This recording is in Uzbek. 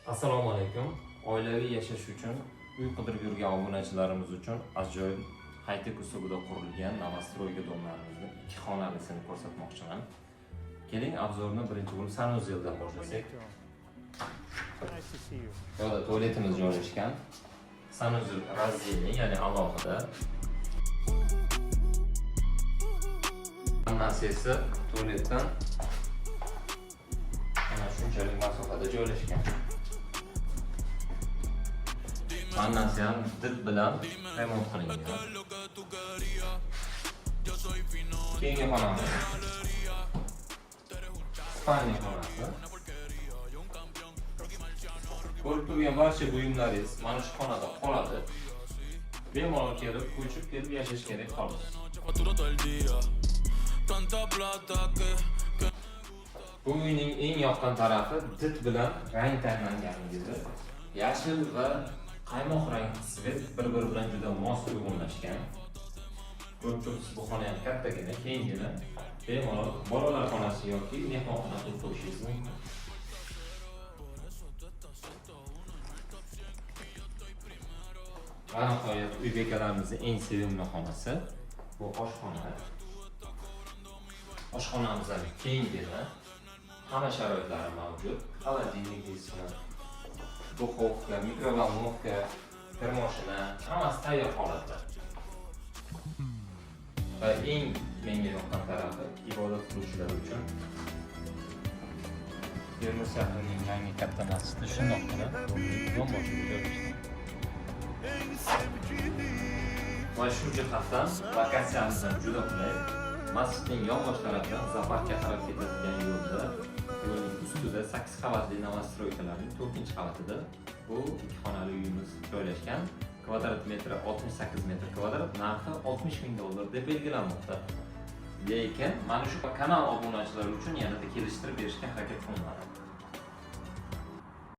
Assalomu alaykum. Oilaviy yashash uchun uy qidirib yurgan obunachilarimiz uchun ajoyib high-tech usulida qurilgan novostroyga domlarimizni ikki xonalisini ko'rsatmoqchiman. Keling, obzorni birinchi bo'lib sanuzeldan boshlasak. Yo'da tualetimiz joylashgan. Sanuzel razdельный, ya'ni alohida. Vannasi tualetdan mana shunchalik masofada joylashgan. Vannasi ham did bilan remont qilingan. Keyingi xonamiz spalni xonasi. Ko'rib turgan barcha buyumlaringiz mana shu xonada qoladi. Bemalol kelib, ko'chib kelib yashash kerak xolos. Bu uyning eng yoqqan tarafi did bilan rang tanlanganligidir. Yashil va qaymoq rang svet bir-biri bilan juda mos uyg'unlashgan. Ko'rib turibsiz, bu xona ham kattagina, kengina. Bemalol bolalar xonasi yoki mehmonxona qilib qo'yishingiz mumkin. Va nihoyat uy bekalarimizning eng sevimli xonasi bu oshxona. Oshxonamiz ham kengina. Hamma sharoitlari mavjud. Холодильник deysizmi? Duxovka, mikrovolnovka, termoshina, hammasi tayyor holatda. Va eng menga yoqqan tarafi ibodat qiluvchilar uchun Termiz shahrining yangi katta masjidi shundoqqina yonboshida joylashgan. Va shu jihatdan lokatsiyamizdan juda qulay. Masjidning yonbosh tarafidan Zafarga qarab ketadigan yo'lda, yo'lning ustida 8 qavatli novostroykalarning 4-qavatida bu ikki xonali uyimiz joylashgan. Kvadrat metri 68 metr kvadrat, narxi $60,000 deb belgilanmoqda. Lekin mana shu kanal obunachilari uchun yanada kelishtirib berishga harakat qilinadi.